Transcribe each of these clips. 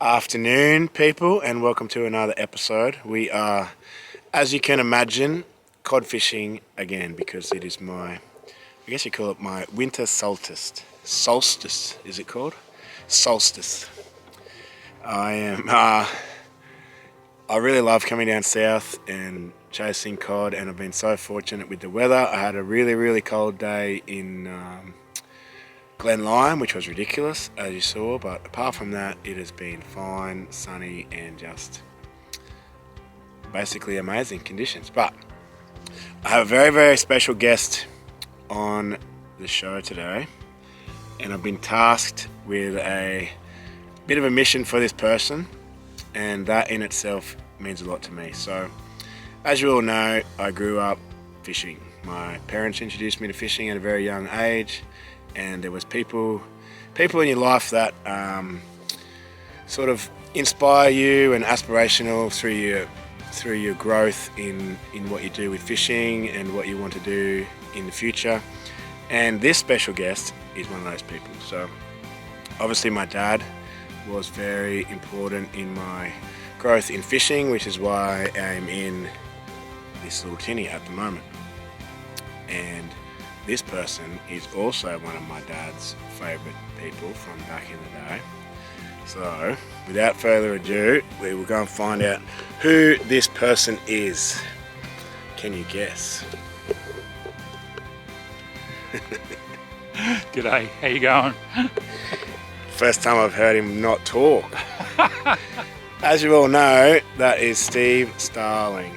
Afternoon, people, and welcome to another episode. We are, as you can imagine, cod fishing again because it is my, I guess you call it my winter solstice. Solstice, is it called? Solstice. I really love coming down south and chasing cod, and I've been so fortunate with the weather. I had a really cold day in Glen Lyon, which was ridiculous, as you saw, but apart from that, it has been fine, sunny, and just basically amazing conditions. But I have a very special guest on the show today, and I've been tasked with a bit of a mission for this person, and that in itself means a lot to me. So, as you all know, I grew up fishing. My parents introduced me to fishing at a very young age, and there was people in your life that sort of inspire you and aspirational through your growth in what you do with fishing and what you want to do in the future. And this special guest is one of those people. So obviously my dad was very important in my growth in fishing, which is why I'm in this little tinny at the moment. And this person is also one of my dad's favourite people from back in the day. So, without further ado, we will go and find out who this person is. Can you guess? G'day, how you going? First time I've heard him not talk. As you all know, that is Steve Starling.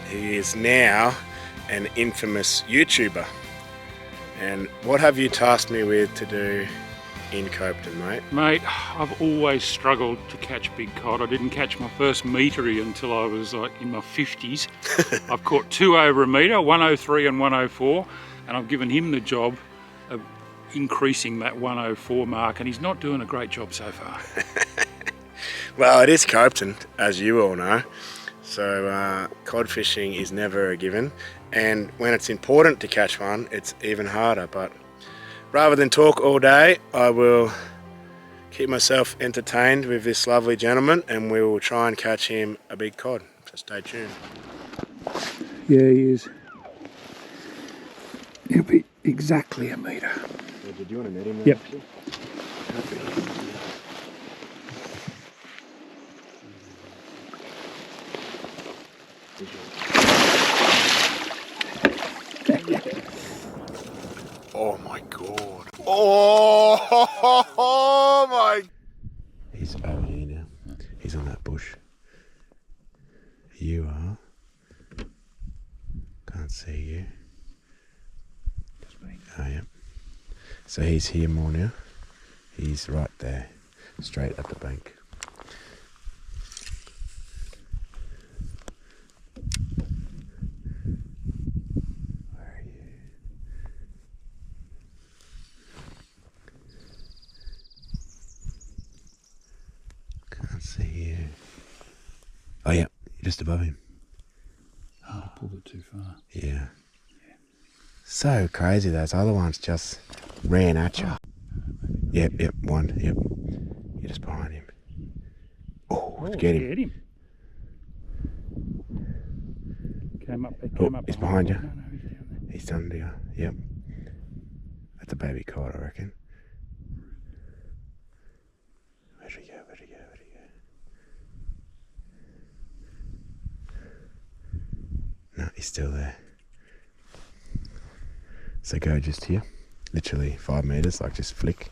He is now an infamous YouTuber. And what have you tasked me with to do in Copeton, mate? Mate, I've always struggled to catch big cod. I didn't catch my first metery until I was like in my 50s. I've caught 2 over a metre, 103 and 104, and I've given him the job of increasing that 104 mark, and he's not doing a great job so far. Well, it is Copeton, as you all know. So cod fishing is never a given, and when it's important to catch one, it's even harder. But rather than talk all day, I will keep myself entertained with this lovely gentleman, and we will try and catch him a big cod. So stay tuned. Yeah, he is. He'll be exactly a metre. Well, did you want to meet him? Yep. Oh my god. Oh my. He's over here now. He's on that bush. You are. Can't see you. Oh, yeah. So he's here more now. He's right there, straight up the bank. See you. Oh yeah, just above him. Oh, I pulled it too far. Yeah. So crazy, those other ones just ran at you. Yep, one, yep. You're just behind him. Oh, get him. Get him. Came up. He's behind you. No, he's down there. He's under you, yep. That's a baby cod, I reckon. Where'd he go? No, he's still there. So go just here, literally 5 metres, like just flick.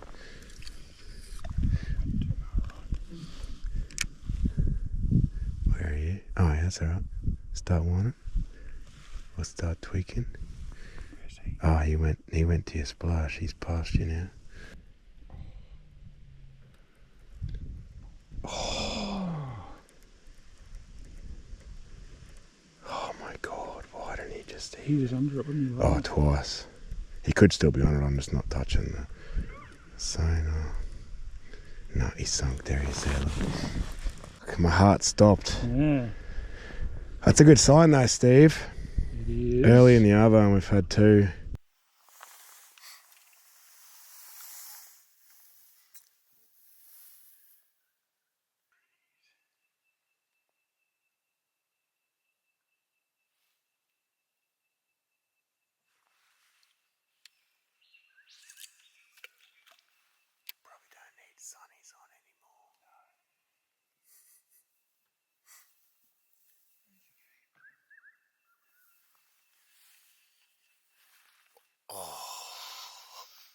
Where are you? Oh yeah, that's alright. Start whining. Or start tweaking. Where is he? Oh, he went to your splash. He's past you now. Oh my god, why didn't he just... He was under it, wasn't he? Oh, twice. He could still be on it, I'm just not touching the sonar. No, he's sunk there, he's there. Look, my heart stopped. Yeah. That's a good sign though, Steve. It is. Early in the other, and we've had 2.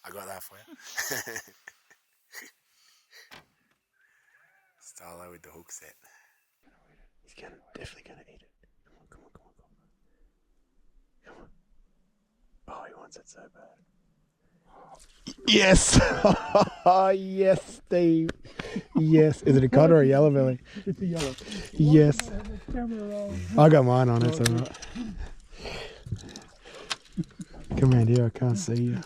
I got that for you. Starlo with the hook set. He's definitely gonna eat it. Come on. Oh, he wants it so bad. Yes! Yes, Steve. Yes. Is it a cod or a yellow belly? It's a yellow. Yes. I got mine on it, so right. Come around here, I can't see you.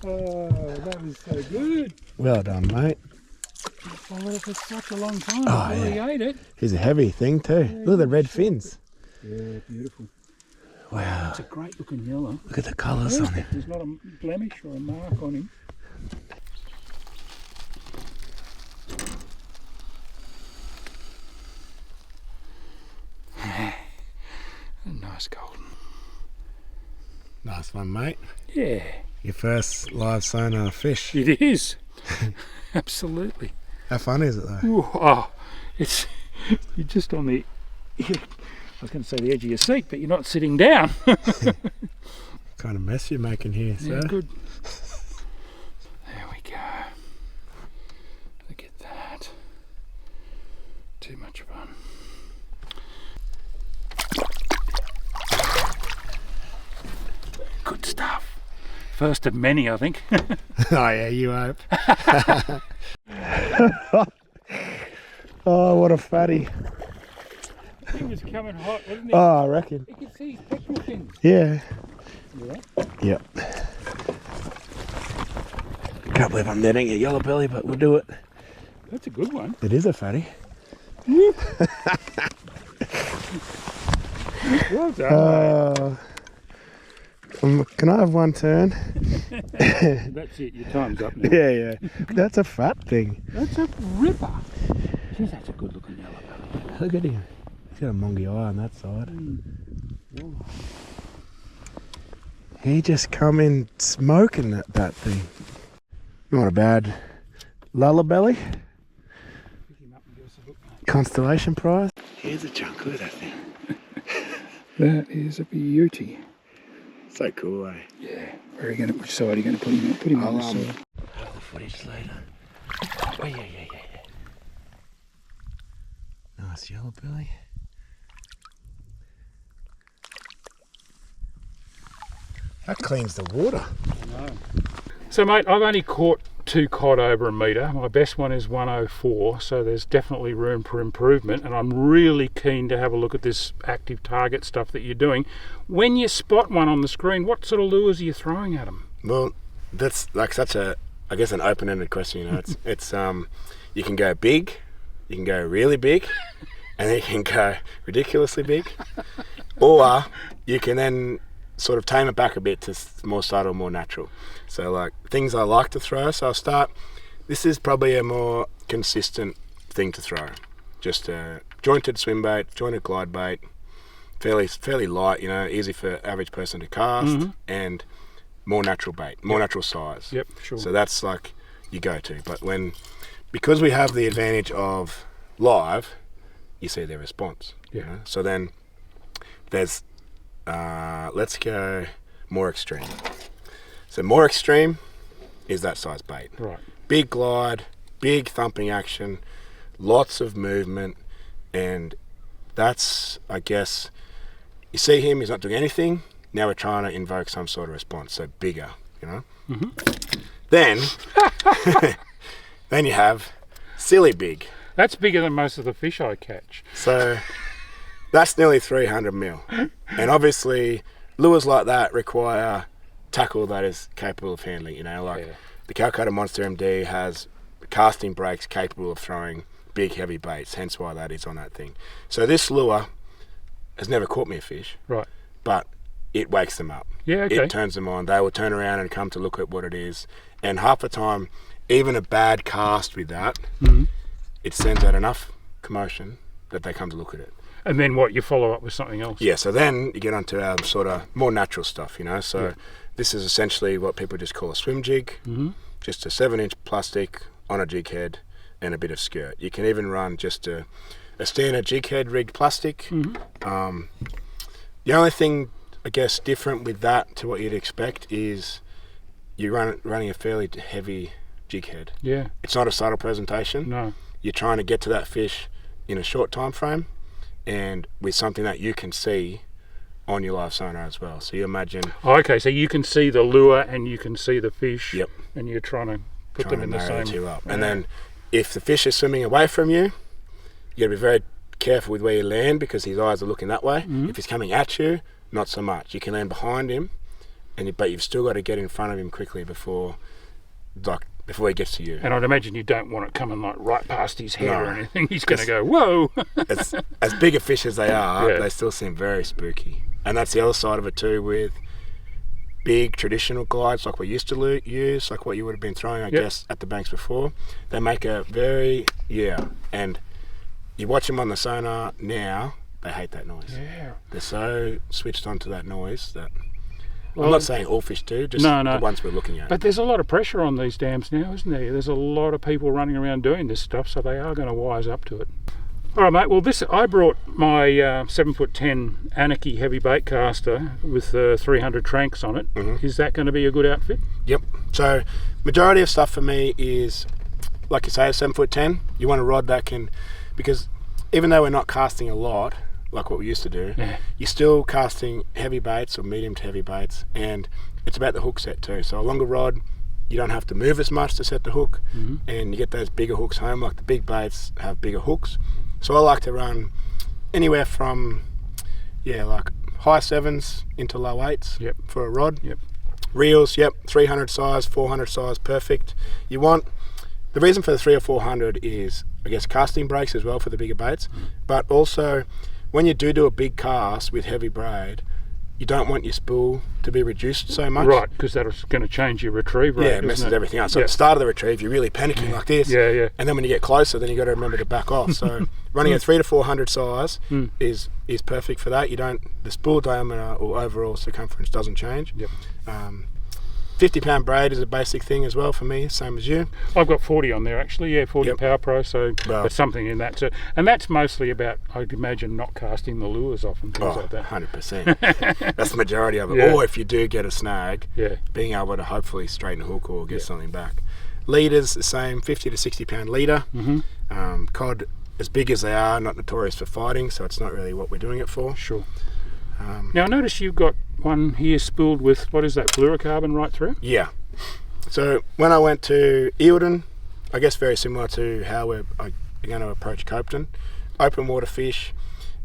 Oh, that was so good. Well done, mate. Followed it for such a long time. Oh, He yeah. ate it. He's a heavy thing too. Yeah, Look at the red fins. Yeah, beautiful. Wow. It's a great looking yellow. Look at the colours on him. There's not a blemish or a mark on him. A nice golden. Nice one, mate. Yeah. Your first live sonar fish. It is. Absolutely. How fun is it though? Ooh, oh, it's you're just on the. I was going to say the edge of your seat, but you're not sitting down. Kind of mess you're making here, sir. Yeah, good. There we go. Look at that. Too much fun. Good stuff. First of many, I think. Oh yeah, you hope. Oh, what a fatty. He was coming hot, wasn't he? Oh, I reckon. You can see his pectoral fins. Yeah. You right? Yep. Can't believe I'm netting a yellow belly, but we'll do it. That's a good one. It is a fatty. Well done, Can I have one turn? mate. That's it, your time's up now. Yeah. That's a fat thing. That's a ripper. Geez, that's a good looking yellow belly. Look at him. He's got a mongy eye on that side. He just come in smoking that thing. Not a bad lullabelly. Pick him up and give us a look, mate. Constellation prize. Here's a chunk. Look at that thing. That is a beauty. So cool, eh? Yeah. Where are you going to, which side are you going to put him on? Put him on this side. Have the footage later. Oh, yeah. Nice yellow belly. That cleans the water. I know. So, mate, I've only caught 2 cod over a metre. My best one is 104, so there's definitely room for improvement, and I'm really keen to have a look at this active target stuff that you're doing. When you spot one on the screen, what sort of lures are you throwing at them? Well, that's like such a, I guess, an open-ended question. You know, it's you can go big, you can go really big, and then you can go ridiculously big, or you can then sort of tame it back a bit to more subtle, more natural. So like things I like to throw, so I'll start, this is probably a more consistent thing to throw. Just a jointed swim bait, jointed glide bait, fairly light, you know, easy for average person to cast, and more natural bait, more natural size. Yep, sure. So that's like your go-to. But because we have the advantage of live, you see their response. Yeah. You know? So then there's let's go more extreme. So more extreme is that size bait. Right. Big glide, big thumping action, lots of movement, and that's, I guess, you see him, he's not doing anything, now we're trying to invoke some sort of response, so bigger, you know? Then you have silly big. That's bigger than most of the fish I catch. So that's nearly 300 mil. And obviously, lures like that require tackle that is capable of handling, you know, like the Calcutta Monster MD has casting brakes capable of throwing big, heavy baits, hence why that is on that thing. So this lure has never caught me a fish, Right. but it wakes them up. Yeah, okay. It turns them on. They will turn around and come to look at what it is. And half the time, even a bad cast with that, it sends out enough commotion that they come to look at it. And then what, you follow up with something else? Yeah, so then you get onto our sort of more natural stuff, you know. So this is essentially what people just call a swim jig, just a 7-inch plastic on a jig head and a bit of skirt. You can even run just a standard jig head rigged plastic. The only thing, I guess, different with that to what you'd expect is you're running a fairly heavy jig head. Yeah. It's not a subtle presentation. No. You're trying to get to that fish in a short time frame and with something that you can see on your live sonar as well. So you imagine... Oh, okay, so you can see the lure and you can see the fish. Yep. And you're trying to put them in the same... two up. And then if the fish is swimming away from you, you got to be very careful with where you land because his eyes are looking that way. Mm-hmm. If he's coming at you, not so much. You can land behind him, but you've still got to get in front of him quickly before he gets to you. And I'd imagine you don't want it coming like right past his head or anything. He's going to go, whoa! As big a fish as they are, Yeah. they still seem very spooky. And that's the other side of it too with big traditional glides like we used to use, like what you would have been throwing, I guess, at the banks before. They make a very, and you watch them on the sonar now, they hate that noise. Yeah. They're so switched onto that noise that... Well, I'm not saying all fish do, just the ones we're looking at. But there's a lot of pressure on these dams now, isn't there? There's a lot of people running around doing this stuff, so they are going to wise up to it. All right, mate. Well, I brought my 7'10" Anarchy heavy bait caster with 300 Tranx on it. Mm-hmm. Is that going to be a good outfit? Yep. So, majority of stuff for me is, like you say, a 7'10". You want a rod that can, because even though we're not casting a lot, like what we used to do, you're still casting heavy baits or medium to heavy baits, and it's about the hook set too. So a longer rod, you don't have to move as much to set the hook, and you get those bigger hooks home. Like the big baits have bigger hooks, so I like to run anywhere from like high 7s into low 8s for a rod. Reels, 300 size, 400 size, perfect. You want, the reason for the 300 or 400 is, I guess, casting breaks as well for the bigger baits, but also when you do a big cast with heavy braid, you don't want your spool to be reduced so much. Right, because that's going to change your retrieve rate. Yeah, it messes everything up. So at the start of the retrieve, you're really panicking like this. Yeah. And then when you get closer, then you got to remember to back off. So running a 300 to 400 size is perfect for that. The spool diameter or overall circumference doesn't change. 50-pound braid is a basic thing as well for me, same as you. I've got 40 on there actually, 40 Power Pro, so there's something in that too. And that's mostly about, I'd imagine, not casting the lures off and things like that. 100%. That's the majority of it. Or if you do get a snag, being able to hopefully straighten a hook or get something back. Leaders, the same, 50 to 60-pound leader. Cod, as big as they are, not notorious for fighting, so it's not really what we're doing it for. Sure. Now I notice you've got one here spooled with, what is that, fluorocarbon right through? Yeah. So when I went to Eildon, I guess very similar to how we're going to approach Copeton, open water fish.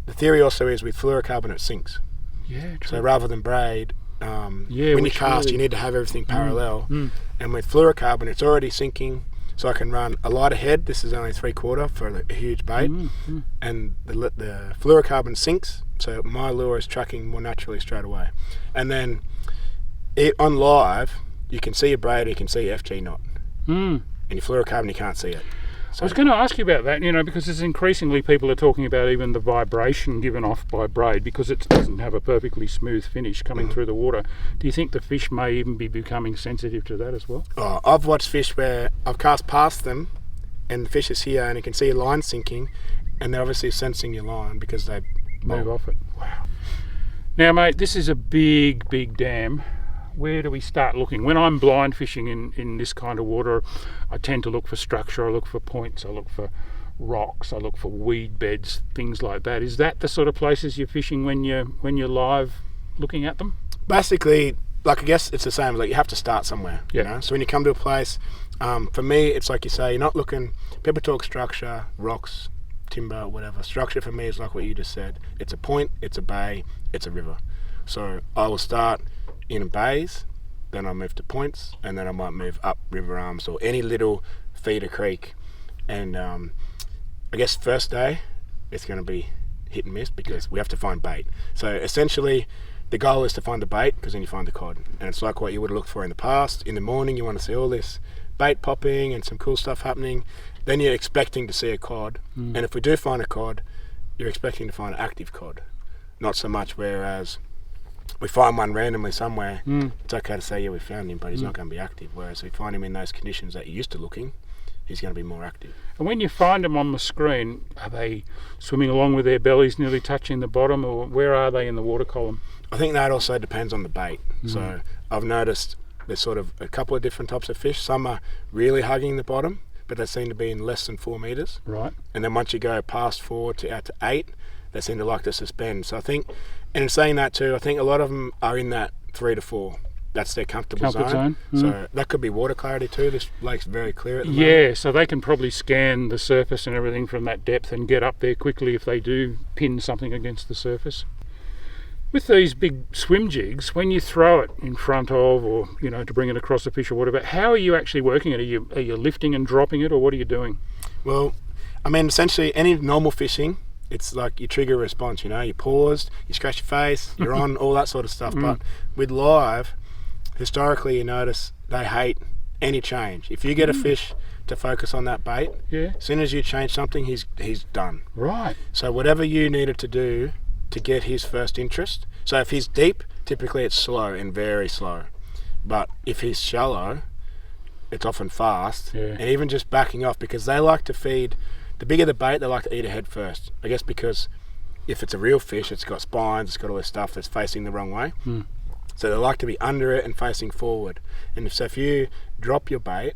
The theory also is with fluorocarbon it sinks. Yeah, true. So rather than braid, when you cast you need to have everything parallel. And with fluorocarbon it's already sinking, so I can run a lighter head. This is only 3/4 for a huge bait, and the fluorocarbon sinks, so my lure is tracking more naturally straight away. And then on live, you can see a braid, you can see a FG knot, and your fluorocarbon you can't see it. So I was going to ask you about that, because there's increasingly people are talking about even the vibration given off by braid because it doesn't have a perfectly smooth finish coming through the water. Do you think the fish may even be becoming sensitive to that as well? I've watched fish where I've cast past them and the fish is here and you can see a line sinking, and they're obviously sensing your line because they move off it. Wow. Now, mate, this is a big, big dam. Where do we start looking? When I'm blind fishing in this kind of water, I tend to look for structure, I look for points, I look for rocks, I look for weed beds, things like that. Is that the sort of places you're fishing when you're live looking at them? Basically, I guess it's the same. You have to start somewhere. So when you come to a place, for me, it's like you say, you're not looking. People talk structure, rocks, timber, whatever. Structure for me is like what you just said. It's a point, it's a bay, it's a river. So I will start in bays, then I'll move to points, and then I might move up river arms or any little feeder creek. And I guess first day it's going to be hit and miss because we have to find bait. So essentially the goal is to find the bait because then you find the cod, and it's like what you would have looked for in the past. In the morning you want to see all this bait popping and some cool stuff happening, then you're expecting to see a cod, and if we do find a cod, you're expecting to find an active cod, not so much whereas we find one randomly somewhere, it's okay to say, yeah, we found him, but he's not going to be active. Whereas if we find him in those conditions that you're used to looking, he's going to be more active. And when you find them on the screen, are they swimming along with their bellies nearly touching the bottom, or where are they in the water column? I think that also depends on the bait. So I've noticed there's sort of a couple of different types of fish. Some are really hugging the bottom, but they seem to be in less than 4 meters. Right. And then once you go past 4 to out to 8, they seem to like to suspend. So I think, and in saying that too, I think a lot of them are in that 3 to 4. That's their comfort zone. So that could be water clarity too. This lake's very clear at the moment. Yeah, so they can probably scan the surface and everything from that depth and get up there quickly if they do pin something against the surface. With these big swim jigs, when you throw it in front of, or to bring it across the fish or whatever, how are you actually working it? Are you lifting and dropping it, or what are you doing? Well, I mean, essentially any normal fishing, it's like you trigger a response. You paused, you scratch your face, you're on, all that sort of stuff. But with live, historically, you notice they hate any change. If you get a fish to focus on that bait, as soon as you change something, he's done. Right. So whatever you needed to do to get his first interest. So if he's deep, typically it's slow and very slow. But if he's shallow, it's often fast. Yeah. And even just backing off, because they like to feed, the bigger the bait, they like to eat it head first. I guess because if it's a real fish, it's got spines, it's got all this stuff that's facing the wrong way. So they like to be under it and facing forward. And if you drop your bait,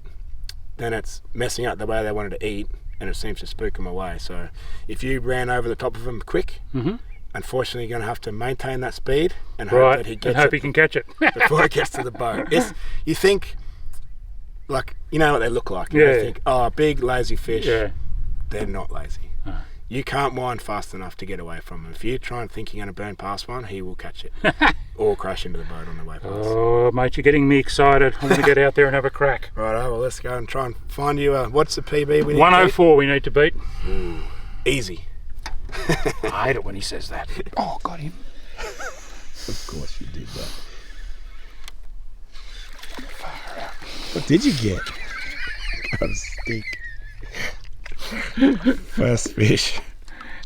then it's messing up the way they wanted to eat, and it seems to spook them away. So if you ran over the top of them quick, unfortunately, you're going to have to maintain that speed and hope that he gets he can catch it before it gets to the boat. You think, like, you know what they look like. You think, oh, big lazy fish. Yeah. They're not lazy. You can't wind fast enough to get away from them. If you try and think you're going to burn past one, he will catch it or crash into the boat on the way past. Oh, mate, you're getting me excited. I want to get out there and have a crack. Right, well, let's go and try and find you what's the PB we need 104 we need to beat. Ooh, easy. I hate it when he says that. Oh, got him. Of course you did that. Far out. What did you get? Got a stick. First fish.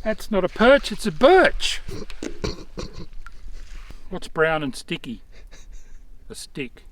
That's not a perch, it's a birch. What's brown and sticky? A stick.